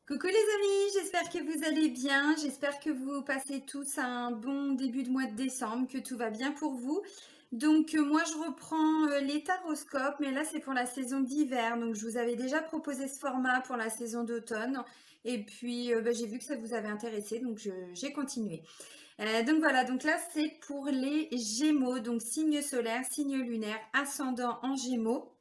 Coucou les amis, j'espère que vous allez bien, j'espère que vous passez tous un bon début de mois de décembre, que tout va bien pour vous. Donc moi je reprends les taroscopes, mais là c'est pour la saison d'hiver, donc je vous avais déjà proposé ce format pour la saison d'automne, et puis j'ai vu que ça vous avait intéressé, donc j'ai continué. Donc voilà, donc là c'est pour les Gémeaux, donc signe solaire, signe lunaire, ascendant en Gémeaux.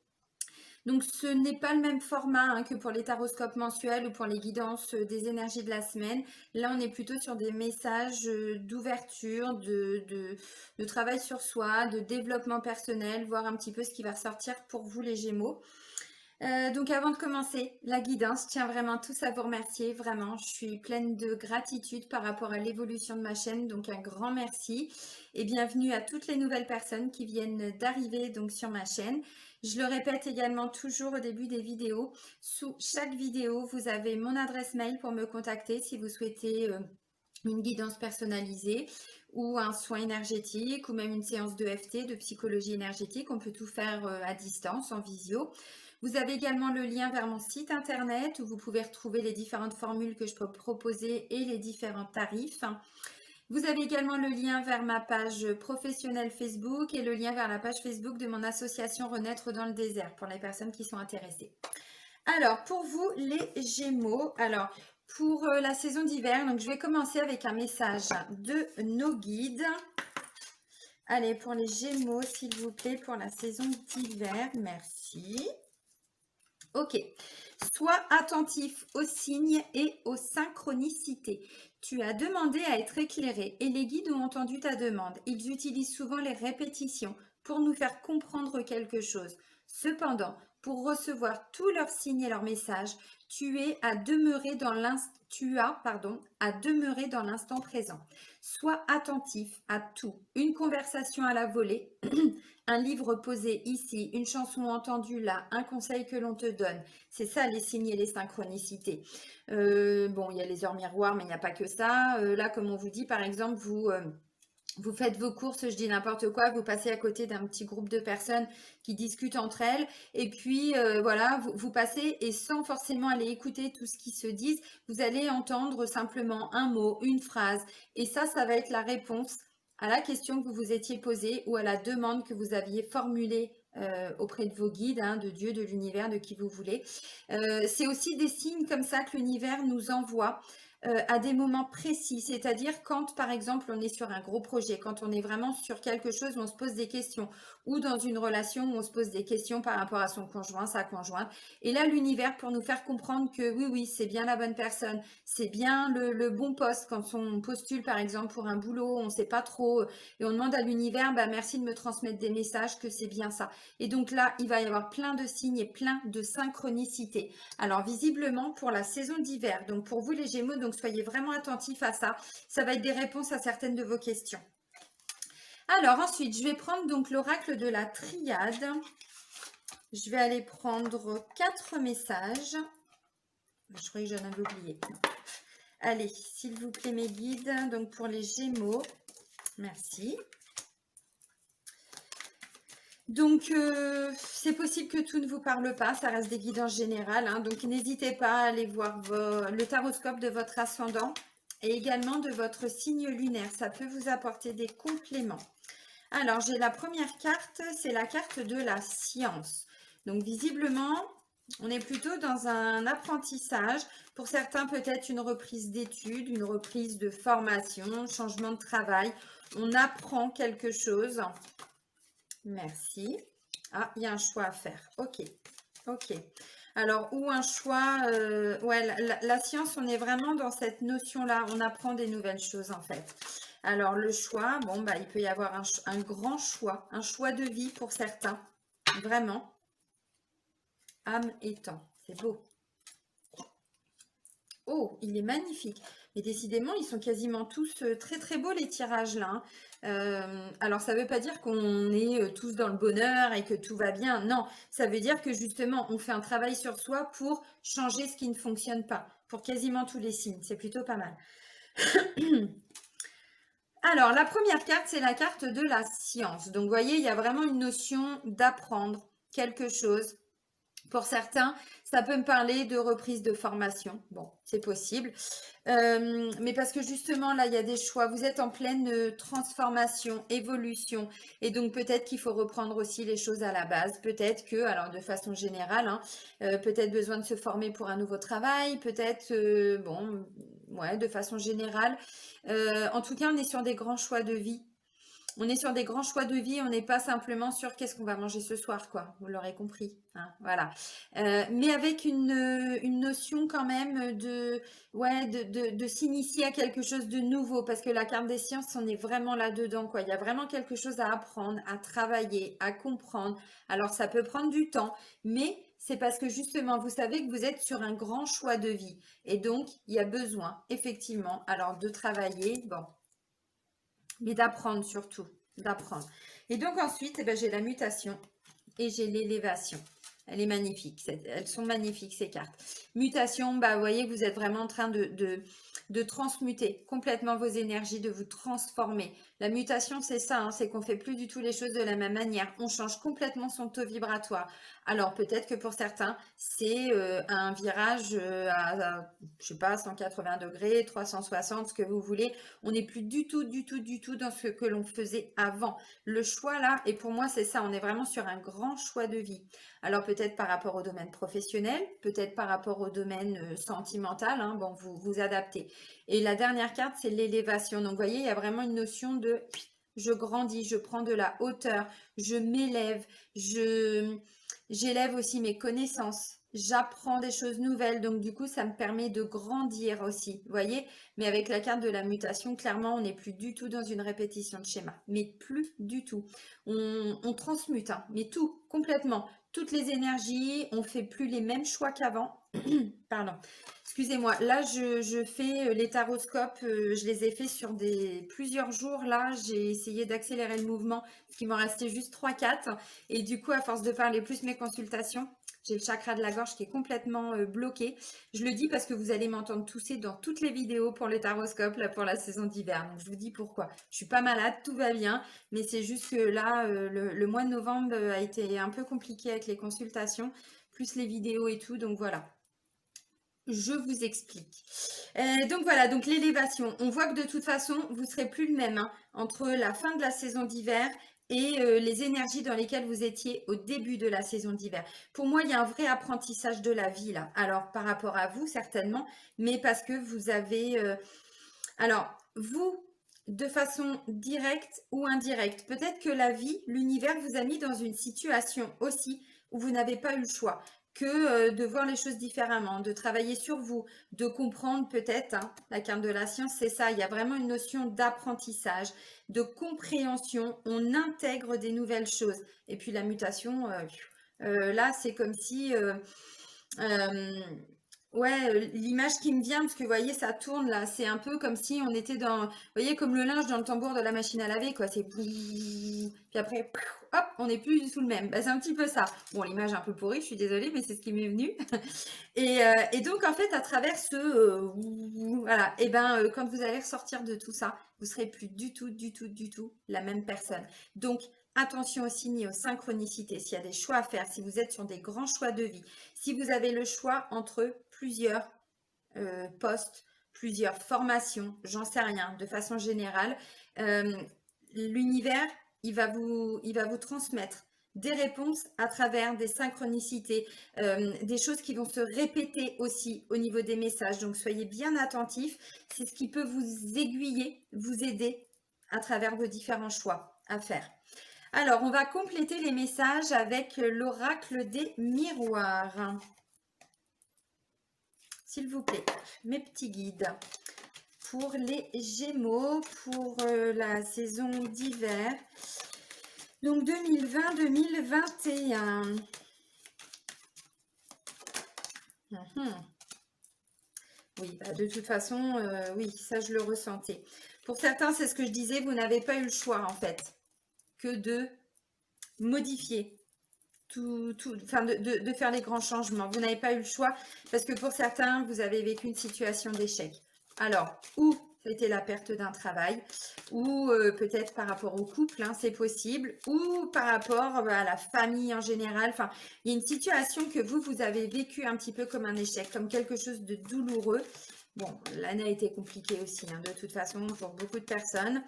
Donc, ce n'est pas le même format hein, que pour les taroscopes mensuels ou pour les guidances des énergies de la semaine. Là, on est plutôt sur des messages d'ouverture, de travail sur soi, de développement personnel, voir un petit peu ce qui va ressortir pour vous les Gémeaux. Donc avant de commencer la guidance, je tiens vraiment tous à vous remercier, vraiment, je suis pleine de gratitude par rapport à l'évolution de ma chaîne, donc un grand merci et bienvenue à toutes les nouvelles personnes qui viennent d'arriver donc sur ma chaîne. Je le répète également toujours au début des vidéos, sous chaque vidéo, vous avez mon adresse mail pour me contacter si vous souhaitez une guidance personnalisée ou un soin énergétique ou même une séance de FT, de psychologie énergétique. On peut tout faire à distance, en visio. Vous avez également le lien vers mon site internet où vous pouvez retrouver les différentes formules que je peux proposer et les différents tarifs. Vous avez également le lien vers ma page professionnelle Facebook et le lien vers la page Facebook de mon association Renaître dans le désert pour les personnes qui sont intéressées. Alors, pour vous, les Gémeaux, alors pour la saison d'hiver, donc je vais commencer avec un message de nos guides. Allez, pour les Gémeaux, s'il vous plaît, pour la saison d'hiver, merci. Ok. Sois attentif aux signes et aux synchronicités. Tu as demandé à être éclairé et les guides ont entendu ta demande. Ils utilisent souvent les répétitions pour nous faire comprendre quelque chose. Cependant, pour recevoir tous leurs signes et leurs messages, à demeurer dans l'instant présent. Sois attentif à tout. Une conversation à la volée, un livre posé ici, une chanson entendue là, un conseil que l'on te donne. C'est ça les signes et les synchronicités. Bon, il y a les heures miroirs, mais il n'y a pas que ça. Là, comme on vous dit, par exemple, vous faites vos courses, je dis n'importe quoi, vous passez à côté d'un petit groupe de personnes qui discutent entre elles, et puis voilà, vous passez et sans forcément aller écouter tout ce qui se dit, vous allez entendre simplement un mot, une phrase, et ça va être la réponse à la question que vous vous étiez posée ou à la demande que vous aviez formulée auprès de vos guides, hein, de Dieu, de l'univers, de qui vous voulez. C'est aussi des signes comme ça que l'univers nous envoie à des moments précis, c'est-à-dire quand par exemple on est sur un gros projet, quand on est vraiment sur quelque chose où on se pose des questions, ou dans une relation où on se pose des questions par rapport à son conjoint, sa conjointe, et là l'univers pour nous faire comprendre que oui, c'est bien la bonne personne, c'est bien le bon poste, quand on postule par exemple pour un boulot, on ne sait pas trop, et on demande à l'univers, bah, merci de me transmettre des messages que c'est bien ça. Et donc là, il va y avoir plein de signes et plein de synchronicités. Alors visiblement pour la saison d'hiver, donc pour vous les Gémeaux, donc soyez vraiment attentifs à ça. Ça va être des réponses à certaines de vos questions. Alors ensuite, je vais prendre donc l'oracle de la triade. Je vais aller prendre 4 messages. Je croyais que j'en avais oublié. Allez, s'il vous plaît mes guides, donc pour les Gémeaux, merci. Donc, c'est possible que tout ne vous parle pas, ça reste des guidances générales, hein, donc n'hésitez pas à aller voir le taroscope de votre ascendant et également de votre signe lunaire, ça peut vous apporter des compléments. Alors, j'ai la première carte, c'est la carte de la science. Donc, visiblement, on est plutôt dans un apprentissage. Pour certains, peut-être une reprise d'études, une reprise de formation, changement de travail. On apprend quelque chose. Merci. Ah, il y a un choix à faire. Ok. Ok. Alors, ou un choix... ouais, la science, on est vraiment dans cette notion-là. On apprend des nouvelles choses, en fait. Alors, le choix, bon, bah, il peut y avoir un grand choix. Un choix de vie pour certains. Vraiment. Âme et temps. C'est beau. Oh, il est magnifique. Mais décidément, ils sont quasiment tous très très beaux les tirages là, hein. Alors ça ne veut pas dire qu'on est tous dans le bonheur et que tout va bien. Non, ça veut dire que justement, on fait un travail sur soi pour changer ce qui ne fonctionne pas. Pour quasiment tous les signes. C'est plutôt pas mal. Alors, la première carte, c'est la carte de la science. Donc, vous voyez, il y a vraiment une notion d'apprendre quelque chose Pour certains, ça peut me parler de reprise de formation. Bon, c'est possible. Mais parce que justement, là, il y a des choix. Vous êtes en pleine transformation, évolution. Et donc, peut-être qu'il faut reprendre aussi les choses à la base. Peut-être que, alors de façon générale, hein, peut-être besoin de se former pour un nouveau travail. Peut-être, bon, ouais, de façon générale. En tout cas, on est sur des grands choix de vie. On est sur des grands choix de vie, on n'est pas simplement sur qu'est-ce qu'on va manger ce soir, quoi. Vous l'aurez compris, hein, voilà. Mais avec une notion quand même ouais, de s'initier à quelque chose de nouveau, parce que la carte des sciences, on est vraiment là-dedans, quoi. Il y a vraiment quelque chose à apprendre, à travailler, à comprendre. Alors, ça peut prendre du temps, mais c'est parce que justement, vous savez que vous êtes sur un grand choix de vie. Et donc, il y a besoin, effectivement, alors de travailler, bon, mais d'apprendre surtout, d'apprendre. Et donc ensuite, eh ben, j'ai la mutation et j'ai l'élévation. Elle est magnifique, elles sont magnifiques ces cartes. Mutation, bah, vous voyez que vous êtes vraiment en train de transmuter complètement vos énergies, de vous transformer. La mutation, c'est ça, hein, c'est qu'on fait plus du tout les choses de la même manière. On change complètement son taux vibratoire. Alors peut-être que pour certains, c'est un virage je sais pas, 180 degrés, 360, ce que vous voulez. On n'est plus du tout dans ce que l'on faisait avant. Le choix là, et pour moi c'est ça, on est vraiment sur un grand choix de vie. Alors peut-être par rapport au domaine professionnel, peut-être par rapport au domaine sentimental, hein, bon, vous adaptez. Et la dernière carte, c'est l'élévation. Donc vous voyez, il y a vraiment une notion de je grandis, je prends de la hauteur, je m'élève, j'élève aussi mes connaissances. J'apprends des choses nouvelles, donc du coup, ça me permet de grandir aussi, vous voyez. Mais avec la carte de la mutation, clairement, on n'est plus du tout dans une répétition de schéma, mais plus du tout. On transmute, hein, mais tout, complètement. Toutes les énergies, on fait plus les mêmes choix qu'avant. Pardon. Excusez-moi, là je fais les taroscopes, je les ai fait sur plusieurs jours. Là, j'ai essayé d'accélérer le mouvement, parce qu'il m'en restait juste 3-4. Et du coup, à force de parler plus mes consultations, j'ai le chakra de la gorge qui est complètement bloqué. Je le dis parce que vous allez m'entendre tousser dans toutes les vidéos pour les taroscopes, là, pour la saison d'hiver. Donc je vous dis pourquoi. Je suis pas malade, tout va bien, mais c'est juste que là, le mois de novembre a été un peu compliqué avec les consultations, plus les vidéos et tout. Donc voilà. Je vous explique. Donc voilà, donc l'élévation. On voit que de toute façon, vous ne serez plus le même hein, entre la fin de la saison d'hiver et les énergies dans lesquelles vous étiez au début de la saison d'hiver. Pour moi, il y a un vrai apprentissage de la vie là. Alors, par rapport à vous, certainement, mais parce que vous avez... alors, vous, de façon directe ou indirecte, peut-être que la vie, l'univers vous a mis dans une situation aussi où vous n'avez pas eu le choix que de voir les choses différemment, de travailler sur vous, de comprendre peut-être, hein, la carte de la science, c'est ça, il y a vraiment une notion d'apprentissage, de compréhension, on intègre des nouvelles choses. Et puis la mutation, là, c'est comme si... ouais, l'image qui me vient, parce que vous voyez, ça tourne là, c'est un peu comme si on était dans, vous voyez, comme le linge dans le tambour de la machine à laver, quoi, c'est puis après, hop, on n'est plus du tout le même. Bah, c'est un petit peu ça. Bon, l'image est un peu pourrie, je suis désolée, mais c'est ce qui m'est venu. Et donc, en fait, à travers ce, voilà, et ben, quand vous allez ressortir de tout ça, vous serez plus du tout la même personne. Donc, attention aux signes et aux synchronicités. S'il y a des choix à faire, si vous êtes sur des grands choix de vie, si vous avez le choix entre plusieurs postes, plusieurs formations, j'en sais rien, de façon générale, l'univers, il va vous transmettre des réponses à travers des synchronicités, des choses qui vont se répéter aussi au niveau des messages. Donc, soyez bien attentifs. C'est ce qui peut vous aiguiller, vous aider à travers vos différents choix à faire. Alors, on va compléter les messages avec l'oracle des miroirs. S'il vous plaît, mes petits guides pour les Gémeaux, pour la saison d'hiver. Donc 2020-2021. Oui, bah, de toute façon, oui, ça je le ressentais. Pour certains, c'est ce que je disais, vous n'avez pas eu le choix en fait, que de modifier enfin de faire les grands changements. Vous n'avez pas eu le choix parce que pour certains, vous avez vécu une situation d'échec. Alors, ou Ça a été la perte d'un travail ou peut-être par rapport au couple, hein, c'est possible, ou par rapport à la famille en général. Enfin, il y a une situation que vous avez vécu un petit peu comme un échec, comme quelque chose de douloureux. Bon, l'année a été compliquée aussi, hein, de toute façon, pour beaucoup de personnes.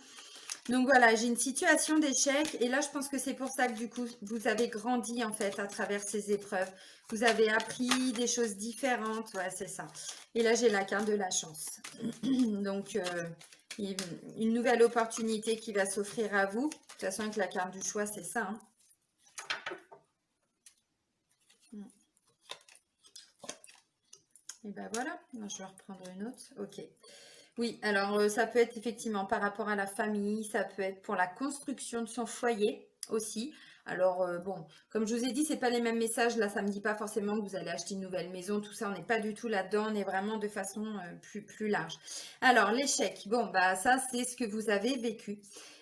Donc voilà, j'ai une situation d'échec et là, je pense que c'est pour ça que du coup, vous avez grandi en fait à travers ces épreuves. Vous avez appris des choses différentes, ouais, c'est ça. Et là, j'ai la carte de la chance. Donc, une nouvelle opportunité qui va s'offrir à vous. De toute façon, avec la carte du choix, c'est ça, hein. Et ben voilà, moi, je vais reprendre une autre. Ok. Oui, alors ça peut être effectivement par rapport à la famille, ça peut être pour la construction de son foyer aussi. Alors bon, comme je vous ai dit, c'est pas les mêmes messages. Là, ça me dit pas forcément que vous allez acheter une nouvelle maison, tout ça, on n'est pas du tout là-dedans, on est vraiment de façon plus large. Alors, l'échec, bon, bah ça, c'est ce que vous avez vécu.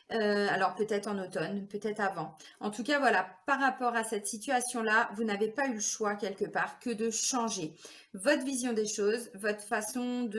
Alors peut-être en automne, peut-être avant. En tout cas, voilà, par rapport à cette situation-là, vous n'avez pas eu le choix quelque part que de changer votre vision des choses, votre façon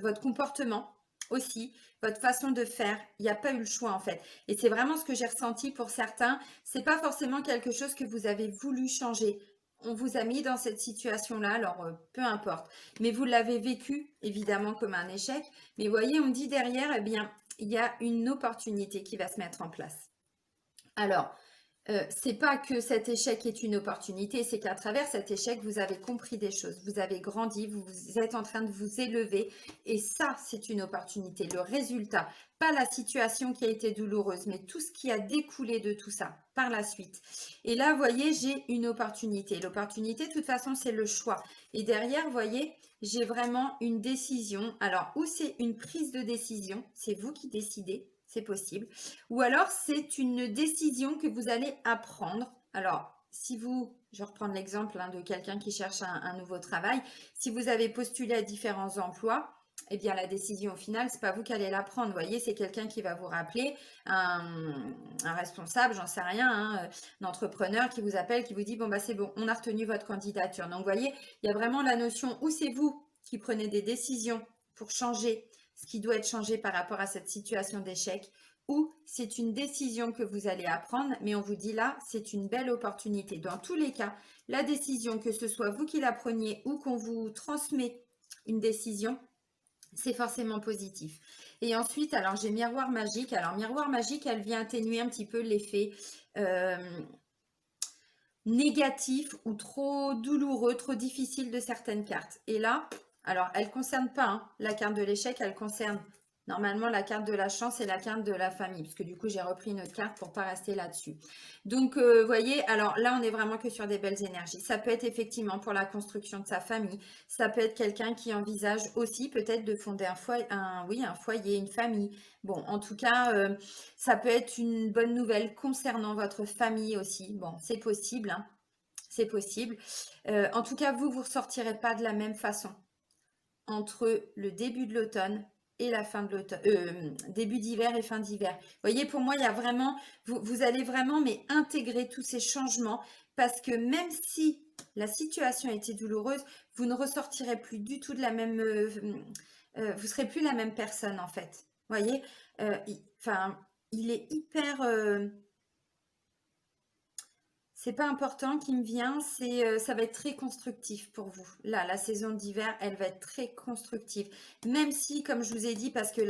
votre comportement aussi, votre façon de faire. Il n'y a pas eu le choix en fait. Et c'est vraiment ce que j'ai ressenti pour certains. C'est pas forcément quelque chose que vous avez voulu changer. On vous a mis dans cette situation-là, alors peu importe. Mais vous l'avez vécu évidemment comme un échec. Mais voyez, on me dit derrière, eh bien, il y a une opportunité qui va se mettre en place. Alors, c'est pas que cet échec est une opportunité, c'est qu'à travers cet échec, vous avez compris des choses, vous avez grandi, vous êtes en train de vous élever et ça, c'est une opportunité. Le résultat, pas la situation qui a été douloureuse, mais tout ce qui a découlé de tout ça par la suite. Et là, vous voyez, j'ai une opportunité. L'opportunité, de toute façon, c'est le choix. Et derrière, vous voyez, j'ai vraiment une décision. Alors, ou c'est une prise de décision, c'est vous qui décidez, c'est possible. Ou alors, c'est une décision que vous allez apprendre. Alors, si vous, je vais reprendre l'exemple de quelqu'un qui cherche un nouveau travail, si vous avez postulé à différents emplois, eh bien, la décision au final, c'est pas vous qui allez la prendre. Vous voyez, c'est quelqu'un qui va vous rappeler, un responsable, j'en sais rien, hein, un entrepreneur qui vous appelle, qui vous dit, bon, bah, c'est bon, on a retenu votre candidature. Donc, vous voyez, il y a vraiment la notion où c'est vous qui prenez des décisions pour changer ce qui doit être changé par rapport à cette situation d'échec, ou c'est une décision que vous allez apprendre, mais on vous dit là, c'est une belle opportunité. Dans tous les cas, la décision, que ce soit vous qui la preniez ou qu'on vous transmet une décision, c'est forcément positif. Et ensuite, alors j'ai miroir magique. Alors miroir magique, elle vient atténuer un petit peu l'effet négatif ou trop douloureux, trop difficile de certaines cartes. Et là, alors elle ne concerne pas la carte de l'échec, elle concerne normalement la carte de la chance et la carte de la famille, parce que du coup j'ai repris une autre carte pour ne pas rester là-dessus. Donc vous voyez, alors là on est vraiment que sur des belles énergies. Ça peut être effectivement pour la construction de sa famille, ça peut être quelqu'un qui envisage aussi peut-être de fonder un foyer, une famille. Bon, en tout cas, ça peut être une bonne nouvelle concernant votre famille aussi. Bon, c'est possible, hein, c'est possible. En tout cas, vous ne ressortirez pas de la même façon entre le début de l'automne et la fin de l'automne, début d'hiver et fin d'hiver. Vous voyez, pour moi, il y a vraiment, vous allez vraiment intégrer tous ces changements parce que même si la situation a été douloureuse, vous ne ressortirez plus du tout de la même, vous serez plus la même personne en fait. Vous voyez, il est hyper, c'est pas important qui me vient, c'est ça va être très constructif pour vous. Là, la saison d'hiver, elle va être très constructive. Même si, comme je vous ai dit, parce que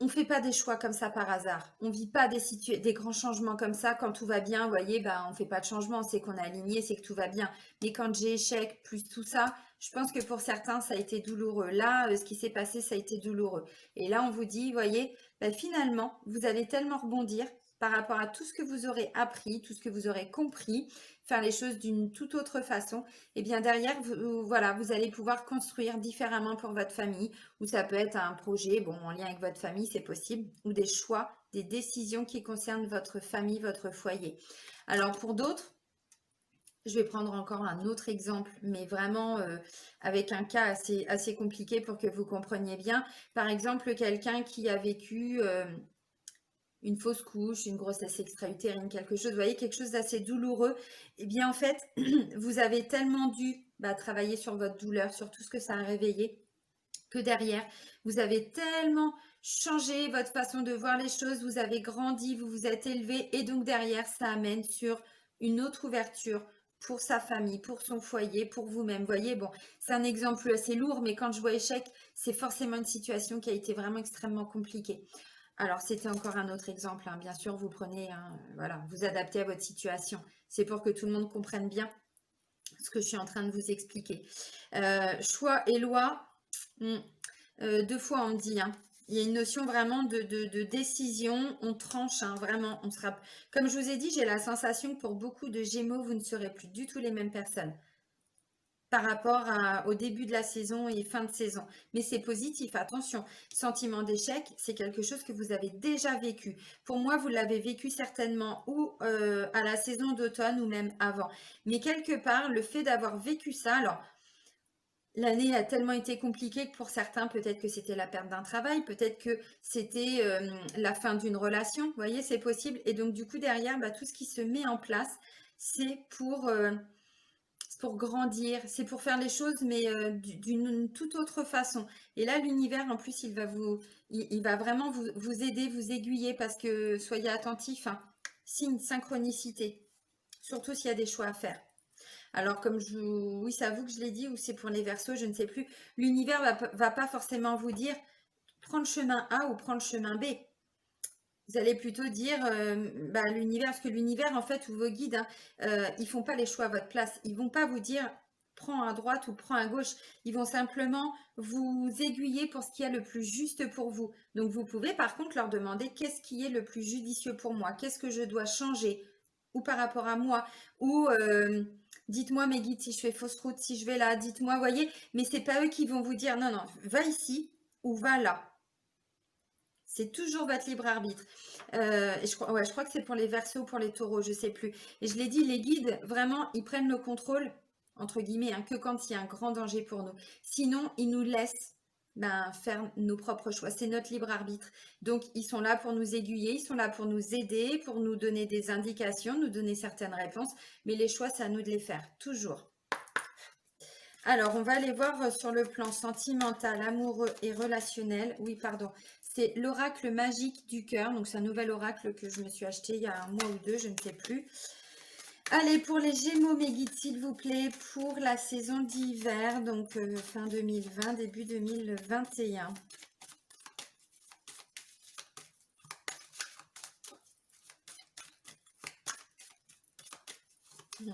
on ne fait pas des choix comme ça par hasard. On ne vit pas des grands changements comme ça quand tout va bien. Vous voyez, on ne fait pas de changement, c'est qu'on est aligné, c'est que tout va bien. Mais quand j'ai échec, plus tout ça, je pense que pour certains, ça a été douloureux. Là, ce qui s'est passé, ça a été douloureux. Et là, on vous dit, vous voyez, finalement, vous allez tellement rebondir par rapport à tout ce que vous aurez appris, tout ce que vous aurez compris, faire les choses d'une toute autre façon. Et bien derrière, voilà, vous allez pouvoir construire différemment pour votre famille, ou ça peut être un projet, bon, en lien avec votre famille, c'est possible, ou des choix, des décisions qui concernent votre famille, votre foyer. Alors pour d'autres, je vais prendre encore un autre exemple, mais vraiment avec un cas assez compliqué pour que vous compreniez bien. Par exemple, quelqu'un qui a vécu une fausse couche, une grossesse extra-utérine, quelque chose, vous voyez, quelque chose d'assez douloureux, eh bien en fait, vous avez tellement dû travailler sur votre douleur, sur tout ce que ça a réveillé, que derrière, vous avez tellement changé votre façon de voir les choses, vous avez grandi, vous vous êtes élevé et donc derrière, ça amène sur une autre ouverture pour sa famille, pour son foyer, pour vous-même. Vous voyez, bon, c'est un exemple assez lourd, mais quand je vois échec, c'est forcément une situation qui a été vraiment extrêmement compliquée. Alors, c'était encore un autre exemple, hein. Bien sûr, vous prenez, hein, voilà, vous adaptez à votre situation. C'est pour que tout le monde comprenne bien ce que je suis en train de vous expliquer. Choix et loi, deux fois on dit, hein. Il y a une notion vraiment de décision, on tranche, hein, vraiment. On sera... Comme je vous ai dit, j'ai la sensation que pour beaucoup de Gémeaux, vous ne serez plus du tout les mêmes personnes par rapport au début de la saison et fin de saison. Mais c'est positif, attention. Sentiment d'échec, c'est quelque chose que vous avez déjà vécu. Pour moi, vous l'avez vécu certainement ou à la saison d'automne ou même avant. Mais quelque part, le fait d'avoir vécu ça, alors l'année a tellement été compliquée que pour certains, peut-être que c'était la perte d'un travail, peut-être que c'était la fin d'une relation. Vous voyez, c'est possible. Et donc, du coup, derrière, bah, tout ce qui se met en place, c'est pour grandir, c'est pour faire les choses, mais d'une toute autre façon. Et là, l'univers, en plus, il va vraiment vous aider, vous aiguiller, parce que soyez attentifs, hein. Signe, synchronicité, surtout s'il y a des choix à faire. Alors, oui, c'est à vous que je l'ai dit, ou c'est pour les Verseaux, je ne sais plus. L'univers va pas forcément vous dire prends le chemin A ou prends le chemin B. Vous allez plutôt dire bah, l'univers, parce que l'univers, en fait, ou vos guides, hein, ils font pas les choix à votre place. Ils vont pas vous dire prends à droite ou prends à gauche. Ils vont simplement vous aiguiller pour ce qui est le plus juste pour vous. Donc, vous pouvez par contre leur demander qu'est-ce qui est le plus judicieux pour moi? Qu'est-ce que je dois changer? Ou par rapport à moi? Ou dites-moi mes guides si je fais fausse route, si je vais là, dites-moi, voyez. Mais c'est pas eux qui vont vous dire non, non, va ici ou va là. C'est toujours votre libre arbitre. Et je crois que c'est pour les Verseaux ou pour les Taureaux, je ne sais plus. Et je l'ai dit, les guides, vraiment, ils prennent le contrôle, entre guillemets, hein, que quand il y a un grand danger pour nous. Sinon, ils nous laissent faire nos propres choix. C'est notre libre arbitre. Donc, ils sont là pour nous aiguiller, ils sont là pour nous aider, pour nous donner des indications, nous donner certaines réponses. Mais les choix, c'est à nous de les faire, toujours. Alors, on va aller voir sur le plan sentimental, amoureux et relationnel. Oui, pardon. C'est l'oracle magique du cœur. Donc, c'est un nouvel oracle que je me suis acheté il y a un mois ou deux, je ne sais plus. Allez, pour les Gémeaux, mes guides, s'il vous plaît, pour la saison d'hiver, donc fin 2020, début 2021. Vous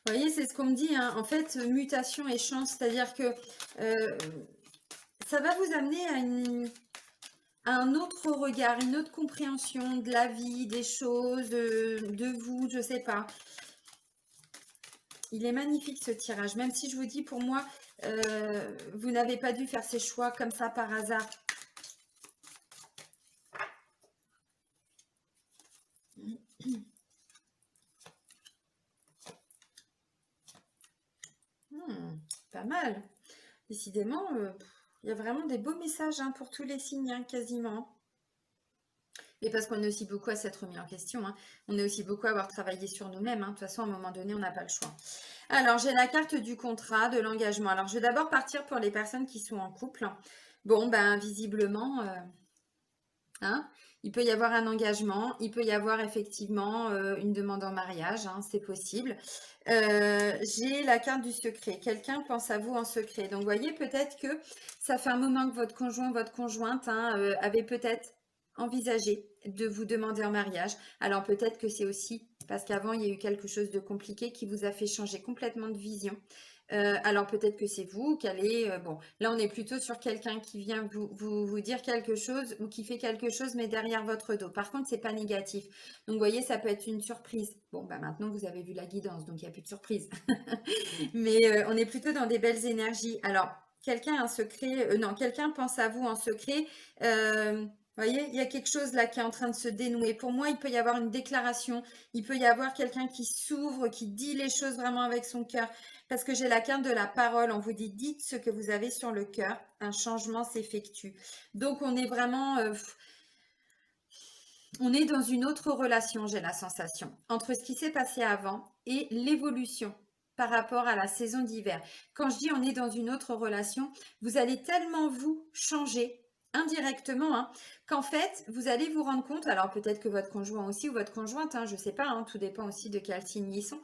voyez, c'est ce qu'on me dit, hein. En fait, mutation et chance, c'est-à-dire que ça va vous amener à un autre regard, une autre compréhension de la vie, des choses, de vous, je sais pas. Il est magnifique ce tirage, même si je vous dis, pour moi, vous n'avez pas dû faire ces choix comme ça par hasard. Pas mal. Décidément, il y a vraiment des beaux messages, hein, pour tous les signes, hein, quasiment. Et parce qu'on est aussi beaucoup à s'être remis en question, hein. On est aussi beaucoup à avoir travaillé sur nous-mêmes, hein. De toute façon, à un moment donné, on n'a pas le choix. Alors, j'ai la carte du contrat, de l'engagement. Alors, je vais d'abord partir pour les personnes qui sont en couple. Bon, ben, visiblement, hein, il peut y avoir un engagement, il peut y avoir effectivement une demande en mariage, hein, c'est possible. J'ai la carte du secret. Quelqu'un pense à vous en secret. Donc, vous voyez, peut-être que ça fait un moment que votre conjoint, votre conjointe, hein, avait peut-être envisagé de vous demander en mariage. Alors, peut-être que c'est aussi parce qu'avant, il y a eu quelque chose de compliqué qui vous a fait changer complètement de vision. Alors peut-être que c'est vous, qu'elle est... bon, là on est plutôt sur quelqu'un qui vient vous dire quelque chose ou qui fait quelque chose mais derrière votre dos. Par contre, c'est pas négatif. Donc vous voyez, ça peut être une surprise. Bon, bah maintenant vous avez vu la guidance, donc il n'y a plus de surprise. Mais on est plutôt dans des belles énergies. Alors, quelqu'un a un secret... non, quelqu'un pense à vous en secret. Vous voyez, il y a quelque chose là qui est en train de se dénouer. Pour moi, il peut y avoir une déclaration. Il peut y avoir quelqu'un qui s'ouvre, qui dit les choses vraiment avec son cœur. Parce que j'ai la carte de la parole. On vous dit, dites ce que vous avez sur le cœur. Un changement s'effectue. Donc, on est vraiment... on est dans une autre relation, j'ai la sensation, entre ce qui s'est passé avant et l'évolution par rapport à la saison d'hiver. Quand je dis on est dans une autre relation, vous allez tellement vous changer indirectement, hein, qu'en fait, vous allez vous rendre compte, alors peut-être que votre conjoint aussi ou votre conjointe, hein, je ne sais pas, hein, tout dépend aussi de quel signe ils sont,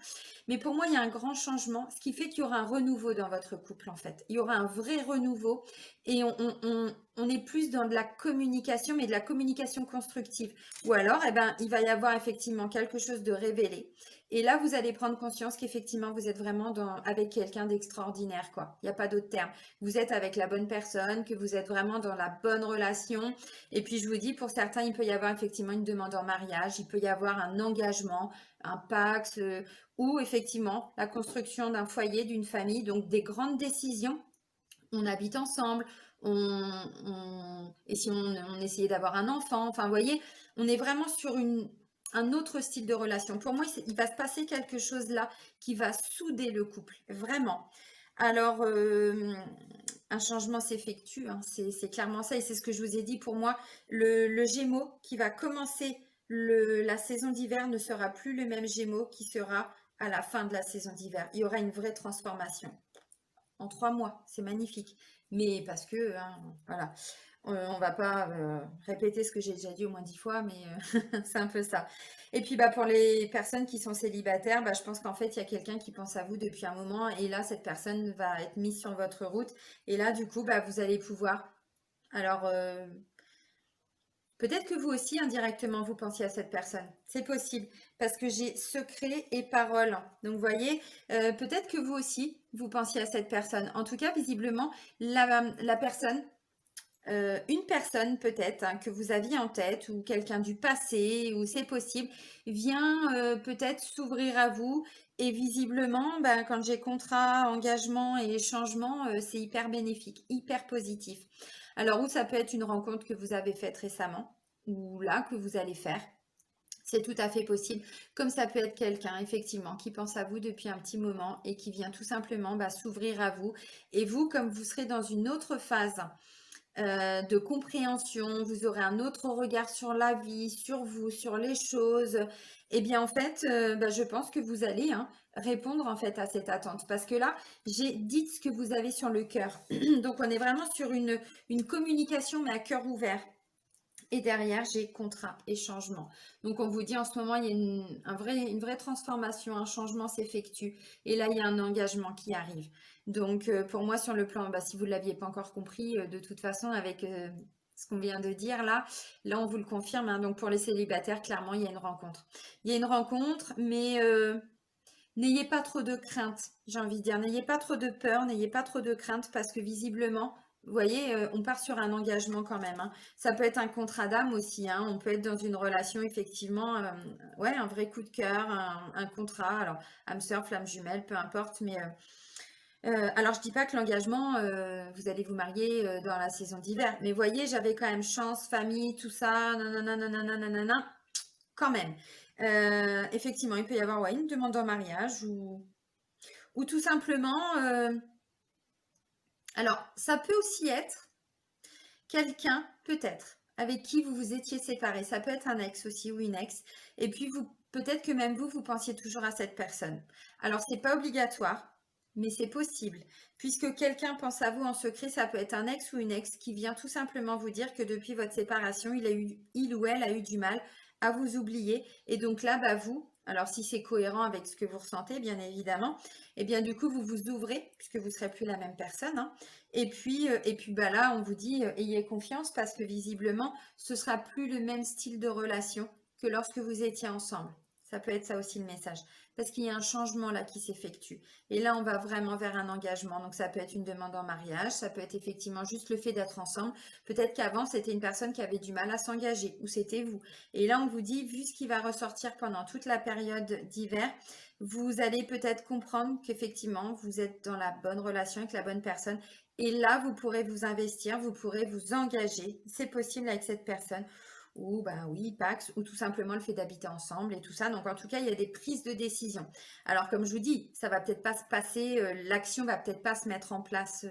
mais pour moi, il y a un grand changement, ce qui fait qu'il y aura un renouveau dans votre couple, en fait. Il y aura un vrai renouveau et on est plus dans de la communication, mais de la communication constructive. Ou alors, eh ben, il va y avoir effectivement quelque chose de révélé. Et là, vous allez prendre conscience qu'effectivement, vous êtes vraiment avec quelqu'un d'extraordinaire, quoi. Il n'y a pas d'autre terme. Vous êtes avec la bonne personne, que vous êtes vraiment dans la bonne relation. Et puis, je vous dis, pour certains, il peut y avoir effectivement une demande en mariage, il peut y avoir un engagement, un pacte, ou effectivement la construction d'un foyer, d'une famille, donc des grandes décisions. On habite ensemble, et si on essayait d'avoir un enfant, enfin, vous voyez, on est vraiment sur un autre style de relation. Pour moi, il va se passer quelque chose là qui va souder le couple, vraiment. Alors, un changement s'effectue, hein, c'est clairement ça, et c'est ce que je vous ai dit. Pour moi, le Gémeaux qui va commencer la saison d'hiver ne sera plus le même Gémeaux qui sera à la fin de la saison d'hiver. Il y aura une vraie transformation en 3 mois. C'est magnifique. Mais parce que, hein, voilà, on va pas répéter ce que j'ai déjà dit au moins 10 fois, mais c'est un peu ça. Et puis, bah, pour les personnes qui sont célibataires, bah, je pense qu'en fait, il y a quelqu'un qui pense à vous depuis un moment. Et là, cette personne va être mise sur votre route. Et là, du coup, bah, vous allez pouvoir... Alors, peut-être que vous aussi, indirectement, vous pensiez à cette personne. C'est possible, parce que j'ai secret et parole. Donc, vous voyez, peut-être que vous aussi, vous pensiez à cette personne. En tout cas, visiblement, la personne, une personne peut-être hein, que vous aviez en tête, ou quelqu'un du passé, ou c'est possible, vient peut-être s'ouvrir à vous. Et visiblement, ben, quand j'ai contrat, engagement et changement, c'est hyper bénéfique, hyper positif. Alors, ou ça peut être une rencontre que vous avez faite récemment, ou là, que vous allez faire. C'est tout à fait possible. Comme ça peut être quelqu'un, effectivement, qui pense à vous depuis un petit moment et qui vient tout simplement bah, s'ouvrir à vous. Et vous, comme vous serez dans une autre phase de compréhension, vous aurez un autre regard sur la vie, sur vous, sur les choses, et bien en fait, bah, je pense que vous allez hein, répondre en fait à cette attente. Parce que là, j'ai dit ce que vous avez sur le cœur. Donc on est vraiment sur une communication, mais à cœur ouvert. Et derrière, j'ai contrat et changement. Donc, on vous dit en ce moment, il y a une vraie transformation, un changement s'effectue. Et là, il y a un engagement qui arrive. Donc, pour moi, sur le plan, bah, si vous ne l'aviez pas encore compris, de toute façon, avec ce qu'on vient de dire là, on vous le confirme. Hein. Donc, pour les célibataires, clairement, il y a une rencontre. Il y a une rencontre, mais n'ayez pas trop de crainte, j'ai envie de dire. N'ayez pas trop de peur, n'ayez pas trop de crainte parce que visiblement, vous voyez, on part sur un engagement quand même. Hein. Ça peut être un contrat d'âme aussi. Hein. On peut être dans une relation, effectivement, ouais, un vrai coup de cœur, un contrat. Alors, âme sœur, flamme jumelle, peu importe. Mais alors, je dis pas que l'engagement, vous allez vous marier dans la saison d'hiver. Mais voyez, j'avais quand même chance, famille, tout ça, nanana, nanana, nanana, quand même. Effectivement, il peut y avoir ouais, une demande en mariage ou tout simplement, alors ça peut aussi être quelqu'un, peut-être, avec qui vous vous étiez séparé. Ça peut être un ex aussi ou une ex. Et puis peut-être que même vous pensiez toujours à cette personne. Alors c'est pas obligatoire, mais c'est possible. Puisque quelqu'un pense à vous en secret, ça peut être un ex ou une ex qui vient tout simplement vous dire que depuis votre séparation, il ou elle a eu du mal à vous oublier. Et donc là, bah vous, alors si c'est cohérent avec ce que vous ressentez, bien évidemment, et bien du coup, vous vous ouvrez, puisque vous ne serez plus la même personne. Hein. Et puis bah là, on vous dit, ayez confiance parce que visiblement, ce sera plus le même style de relation que lorsque vous étiez ensemble. Ça peut être ça aussi le message. Parce qu'il y a un changement là qui s'effectue. Et là, on va vraiment vers un engagement. Donc, ça peut être une demande en mariage. Ça peut être effectivement juste le fait d'être ensemble. Peut-être qu'avant, c'était une personne qui avait du mal à s'engager. Ou c'était vous. Et là, on vous dit, vu ce qui va ressortir pendant toute la période d'hiver, vous allez peut-être comprendre qu'effectivement, vous êtes dans la bonne relation avec la bonne personne. Et là, vous pourrez vous investir, vous pourrez vous engager. C'est possible avec cette personne. Ou bah oui, Pax, ou tout simplement le fait d'habiter ensemble et tout ça. Donc en tout cas, il y a des prises de décision. Alors comme je vous dis, ça va peut-être pas se passer, l'action va peut-être pas se mettre en place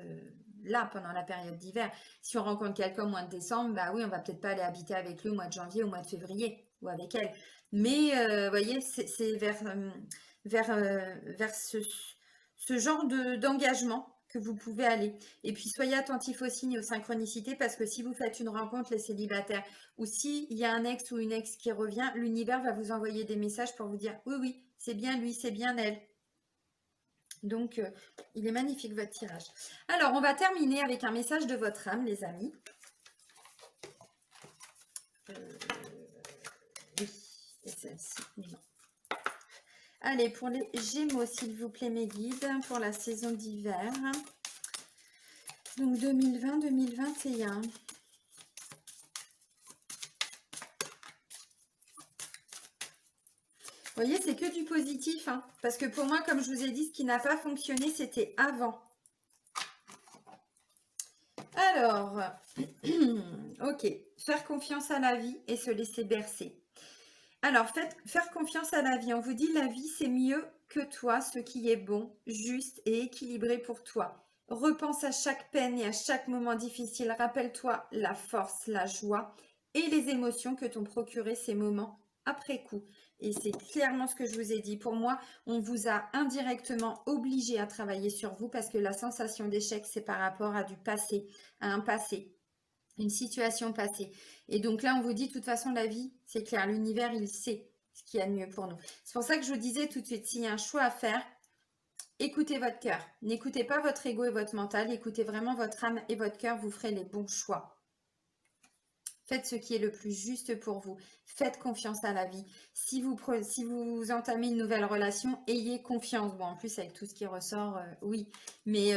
là pendant la période d'hiver. Si on rencontre quelqu'un au mois de décembre, bah oui, on va peut-être pas aller habiter avec lui au mois de janvier, au mois de février ou avec elle. Mais vous voyez, c'est vers ce genre d'engagement que vous pouvez aller. Et puis, soyez attentifs aux signes et aux synchronicités parce que si vous faites une rencontre, les célibataires, ou s'il y a un ex ou une ex qui revient, l'univers va vous envoyer des messages pour vous dire « Oui, oui, c'est bien lui, c'est bien elle ». Donc, il est magnifique votre tirage. Alors, on va terminer avec un message de votre âme, les amis. Oui, et celle-ci, non. Allez, pour les Gémeaux, s'il vous plaît, mes guides, pour la saison d'hiver. Donc, 2020-2021. Vous voyez, c'est que du positif, hein, parce que pour moi, comme je vous ai dit, ce qui n'a pas fonctionné, c'était avant. Alors, ok, faire confiance à la vie et se laisser bercer. Alors, faire confiance à la vie. On vous dit, la vie, c'est mieux que toi, ce qui est bon, juste et équilibré pour toi. Repense à chaque peine et à chaque moment difficile. Rappelle-toi la force, la joie et les émotions que t'ont procuré ces moments après coup. Et c'est clairement ce que je vous ai dit. Pour moi, on vous a indirectement obligé à travailler sur vous parce que la sensation d'échec, c'est par rapport à du passé, à un passé, une situation passée. Et donc là, on vous dit, de toute façon, la vie, c'est clair, l'univers, il sait ce qu'il y a de mieux pour nous. C'est pour ça que je vous disais tout de suite, s'il y a un choix à faire, écoutez votre cœur. N'écoutez pas votre ego et votre mental, écoutez vraiment votre âme et votre cœur, vous ferez les bons choix. Faites ce qui est le plus juste pour vous. Faites confiance à la vie. Si vous entamez une nouvelle relation, ayez confiance. Bon, en plus, avec tout ce qui ressort, oui. Mais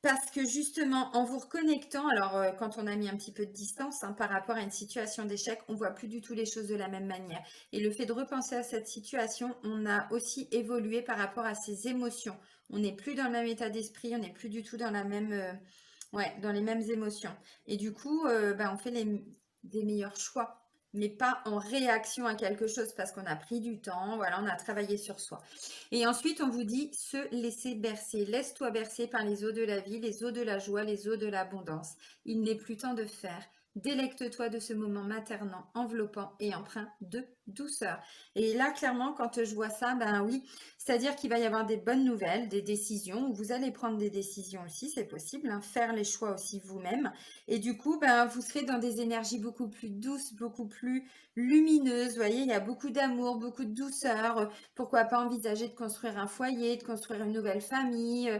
parce que justement, en vous reconnectant, alors quand on a mis un petit peu de distance hein, par rapport à une situation d'échec, on voit plus du tout les choses de la même manière. Et le fait de repenser à cette situation, on a aussi évolué par rapport à ses émotions. On n'est plus dans le même état d'esprit, on n'est plus du tout dans la même... dans les mêmes émotions. Et du coup, on fait des meilleurs choix, mais pas en réaction à quelque chose parce qu'on a pris du temps, voilà, on a travaillé sur soi. Et ensuite, on vous dit se laisser bercer. Laisse-toi bercer par les eaux de la vie, les eaux de la joie, les eaux de l'abondance. Il n'est plus temps de faire. Délecte-toi de ce moment maternant, enveloppant et empreint de douceur. Et là, clairement, quand je vois ça, ben oui, c'est-à-dire qu'il va y avoir des bonnes nouvelles, des décisions, où vous allez prendre des décisions aussi, c'est possible, hein, faire les choix aussi vous-même. Et du coup, vous serez dans des énergies beaucoup plus douces, beaucoup plus lumineuses. Vous voyez, il y a beaucoup d'amour, beaucoup de douceur. Pourquoi pas envisager de construire un foyer, de construire une nouvelle famille,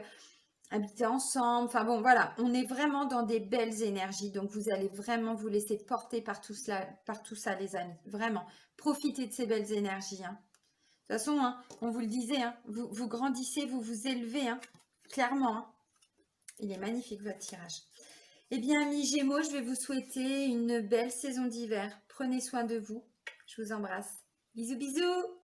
habiter ensemble. Enfin bon, voilà, on est vraiment dans des belles énergies. Donc, vous allez vraiment vous laisser porter par tout ça, les amis. Vraiment, profitez de ces belles énergies. Hein. De toute façon, hein, on vous le disait, hein, vous grandissez, vous vous élevez, hein, clairement. Hein. Il est magnifique, votre tirage. Eh bien, amis Gémeaux, je vais vous souhaiter une belle saison d'hiver. Prenez soin de vous. Je vous embrasse. Bisous, bisous.